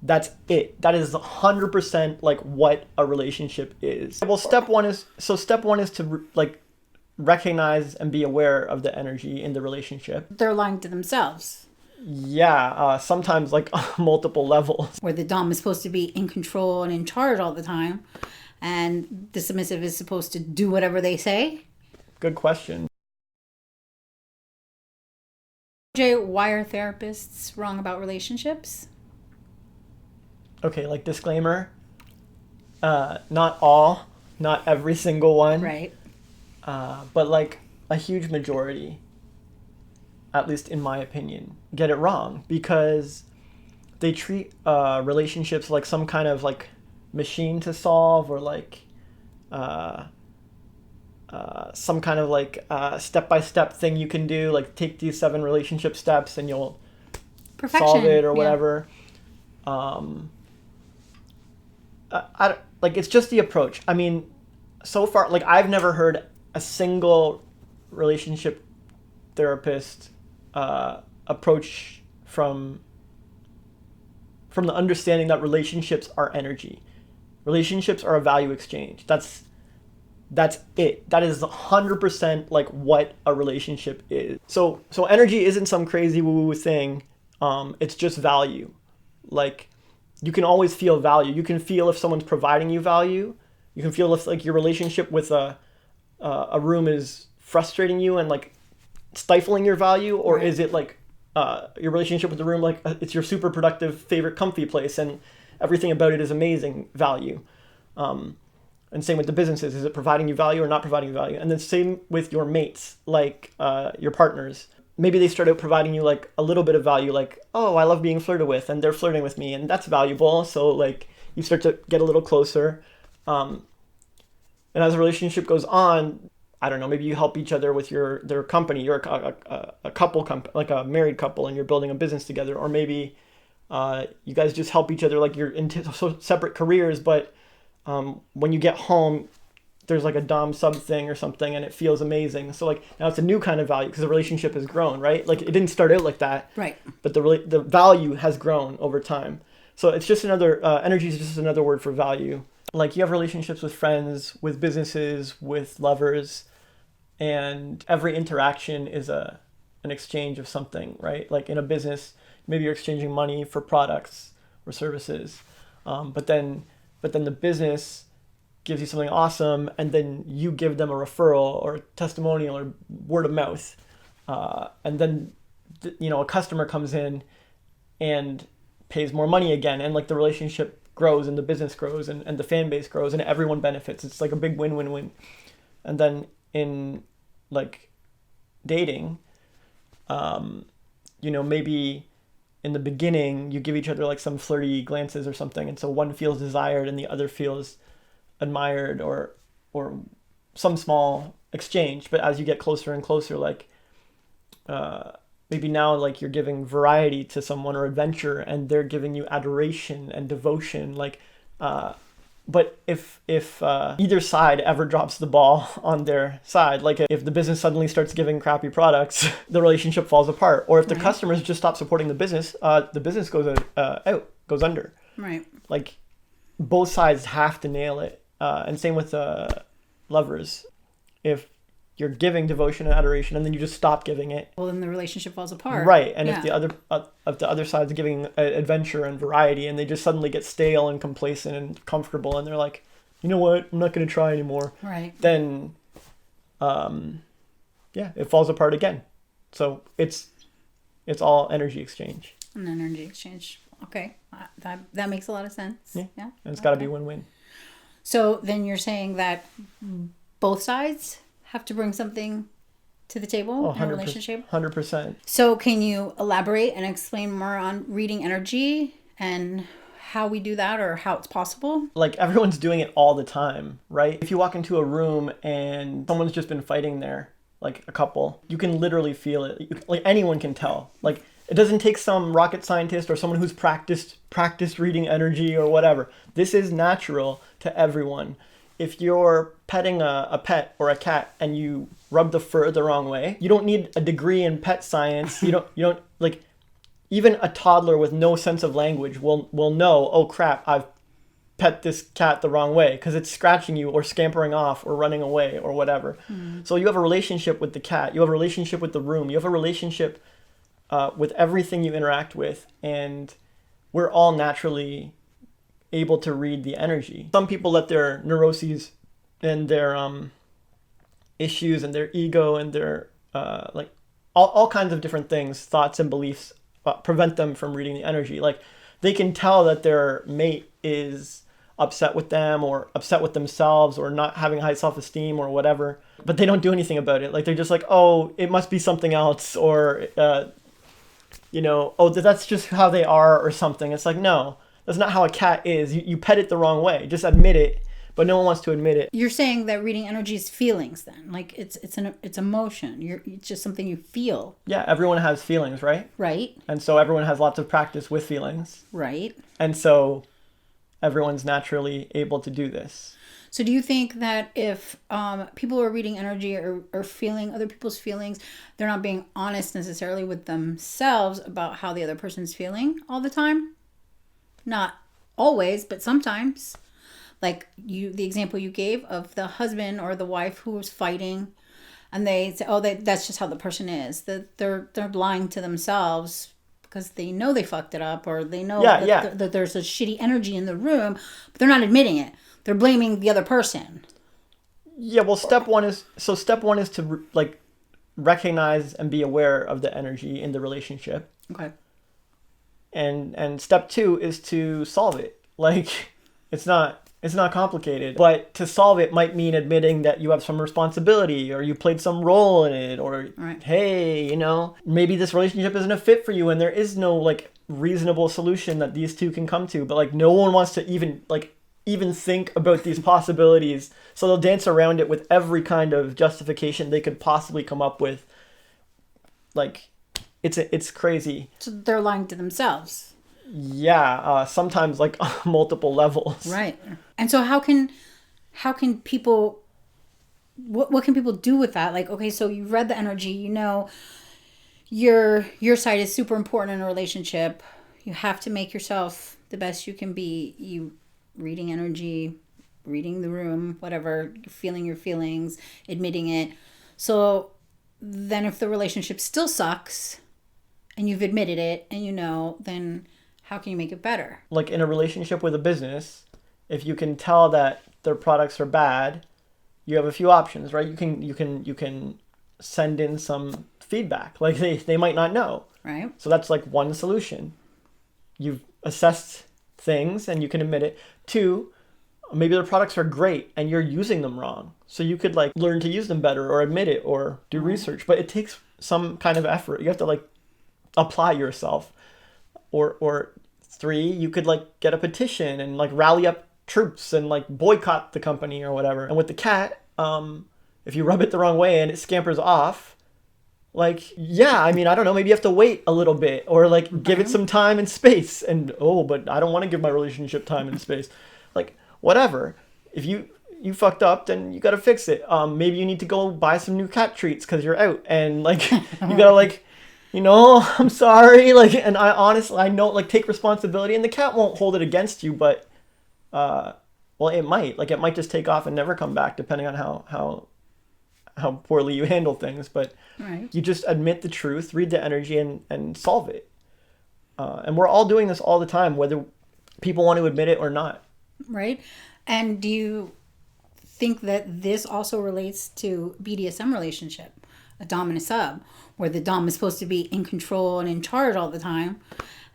That's it. That is 100% like what a relationship is. Well, step one is to like recognize and be aware of the energy in the relationship. They're lying to themselves. Yeah, sometimes like multiple levels. Where the dom is supposed to be in control and in charge all the time, and the submissive is supposed to do whatever they say. Good question. Jay, why are therapists wrong about relationships? Okay, like disclaimer, not every single one. Right. But like a huge majority, at least in my opinion, get it wrong because they treat relationships like some kind of like machine to solve, or like some kind of like step-by-step thing you can do, like take these 7 relationship steps and you'll solve it or whatever. I like, it's just the approach. I mean, so far, like, I've never heard a single relationship therapist approach from the understanding that relationships are energy. Relationships are a value exchange. That's it. That is 100% like what a relationship is. So energy isn't some crazy woo-woo thing. It's just value. Like, you can always feel value. You can feel if someone's providing you value. You can feel if like your relationship with a room is frustrating you and like stifling your value, or is it like your relationship with the room, like it's your super productive favorite comfy place and everything about it is amazing value. And same with the businesses. Is it providing you value or not providing you value? And then same with your mates, like your partners. Maybe they start out providing you like a little bit of value, like, oh, I love being flirted with, and they're flirting with me, and that's valuable. So like you start to get a little closer. And as a relationship goes on, I don't know, maybe you help each other with their company. You're a couple, like a married couple, and you're building a business together. Or maybe you guys just help each other, like you're in separate careers, but when you get home, there's like a dom sub thing or something, and it feels amazing. So like now it's a new kind of value because the relationship has grown, right? Like it didn't start out like that, right? But the value has grown over time. So it's just another energy is just another word for value. Like you have relationships with friends, with businesses, with lovers, and every interaction is an exchange of something, right? Like in a business, maybe you're exchanging money for products or services, but then the business gives you something awesome, and then you give them a referral or testimonial or word of mouth, and then a customer comes in and pays more money again, and like the relationship grows and the business grows and the fan base grows and everyone benefits. It's like a big win-win-win. And then in like dating, maybe in the beginning you give each other like some flirty glances or something, and so one feels desired and the other feels admired, or some small exchange. But as you get closer and closer, like maybe now like you're giving variety to someone or adventure, and they're giving you adoration and devotion, like but if either side ever drops the ball on their side, like if the business suddenly starts giving crappy products, the relationship falls apart. Or if the customers just stop supporting the business goes out, goes under. Right. Like both sides have to nail it. And same with lovers. If you're giving devotion and adoration and then you just stop giving it, well, then the relationship falls apart. Right. And if the other side's giving adventure and variety, and they just suddenly get stale and complacent and comfortable, and they're like, you know what, I'm not going to try anymore. Right. Then, it falls apart again. So it's all energy exchange. An energy exchange. Okay. That makes a lot of sense. Yeah. And it's got to be win-win. So then you're saying that both sides have to bring something to the table in a relationship? 100%. So can you elaborate and explain more on reading energy and how we do that, or how it's possible? Like everyone's doing it all the time, right? If you walk into a room and someone's just been fighting there, like a couple, you can literally feel it. Like anyone can tell. Like it doesn't take some rocket scientist or someone who's practiced reading energy or whatever. This is natural to everyone. If you're petting a pet or a cat and you rub the fur the wrong way, you don't need a degree in pet science. You don't like, even a toddler with no sense of language will know, oh crap, I've pet this cat the wrong way because it's scratching you or scampering off or running away or whatever. So you have a relationship with the cat, you have a relationship with the room, you have a relationship with everything you interact with, and we're all naturally able to read the energy. Some people let their neuroses and their issues and their ego and their like all kinds of different things, thoughts and beliefs, prevent them from reading the energy. Like they can tell that their mate is upset with them or upset with themselves or not having high self-esteem or whatever, but they don't do anything about it. Like they're just like, oh, it must be something else, or oh, that's just how they are or something. It's like, no, that's not how a cat is. You pet it the wrong way. Just admit it, but no one wants to admit it. You're saying that reading energy is feelings then, like it's emotion. It's just something you feel. Yeah, everyone has feelings, right? Right. And so everyone has lots of practice with feelings. Right. And so everyone's naturally able to do this. So do you think that if people are reading energy or feeling other people's feelings, they're not being honest necessarily with themselves about how the other person's feeling all the time? Not always, but sometimes. Like the example you gave of the husband or the wife who was fighting, and they say, oh, that's just how the person is. That they're lying to themselves because they know they fucked it up, or they know that there's a shitty energy in the room, but they're not admitting it. They're blaming the other person. Yeah, well, step one is to like recognize and be aware of the energy in the relationship. Okay. And step two is to solve it. Like it's not complicated, but to solve it might mean admitting that you have some responsibility or you played some role in it, or right. Hey, maybe this relationship isn't a fit for you and there is no like reasonable solution that these two can come to, but like no one wants to even think about these possibilities, so they'll dance around it with every kind of justification they could possibly come up with. Like it's crazy. So they're lying to themselves. Yeah, sometimes like multiple levels. Right. And so how can people, what can people do with that? Like, okay, so you read the energy, your side is super important in a relationship. You have to make yourself the best you can be. You reading energy, reading the room, whatever, feeling your feelings, admitting it. So then if the relationship still sucks and you've admitted it and then how can you make it better? Like in a relationship with a business, if you can tell that their products are bad, you have a few options, right? You can send in some feedback. Like they might not know. Right. So that's like one solution. You've assessed things and you can admit it. Two, maybe their products are great and you're using them wrong. So you could like learn to use them better or admit it or do research, but it takes some kind of effort. You have to like apply yourself. Or three, you could like get a petition and like rally up troops and like boycott the company or whatever. And with the cat, if you rub it the wrong way and it scampers off, like, yeah, I mean, I don't know, maybe you have to wait a little bit or like give it some time and space. And but I don't want to give my relationship time and space. Like, whatever. If you fucked up, then you got to fix it. Maybe you need to go buy some new cat treats because you're out and like you got to like, I'm sorry. Like, and I know, like, take responsibility, and the cat won't hold it against you, but, well, it might. Like, it might just take off and never come back, depending on how poorly you handle things. But right. You just admit the truth, read the energy, and solve it. And we're all doing this all the time, whether people want to admit it or not. Right. And do you think that this also relates to BDSM relationship, a dom and a sub, where the dom is supposed to be in control and in charge all the time,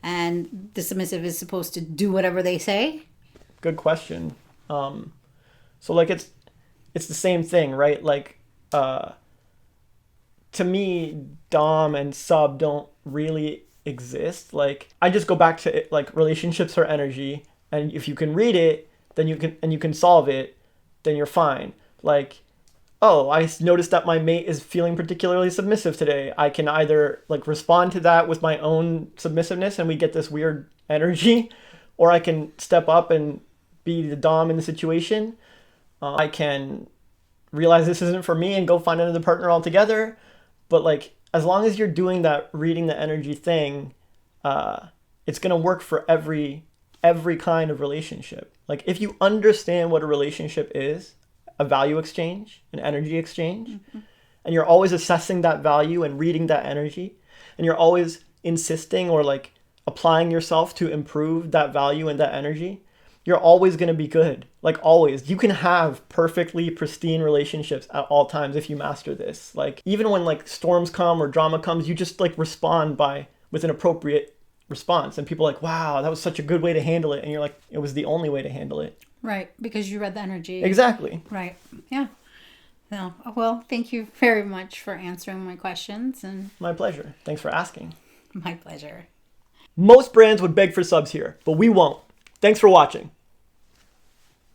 and the submissive is supposed to do whatever they say? Good question. So like it's the same thing, right? Like to me, dom and sub don't really exist. Like I just go back to it, like relationships are energy, and if you can read it, then you can solve it, then you're fine. Like, oh, I noticed that my mate is feeling particularly submissive today. I can either like respond to that with my own submissiveness and we get this weird energy, or I can step up and be the dom in the situation. I can realize this isn't for me and go find another partner altogether. But like, as long as you're doing that, reading the energy thing, it's going to work for every kind of relationship. Like if you understand what a relationship is, a value exchange, an energy exchange, and you're always assessing that value and reading that energy, and you're always insisting or like applying yourself to improve that value and that energy, you're always going to be good. Like always. You can have perfectly pristine relationships at all times if you master this. Like even when like storms come or drama comes, you just like respond with an appropriate response. And people are like, wow, that was such a good way to handle it. And you're like, it was the only way to handle it. Right. Because you read the energy. Exactly. Right. Yeah. No. Well, thank you very much for answering my questions. And My pleasure. Thanks for asking. my pleasure. Most brands would beg for subs here, but we won't. Thanks for watching.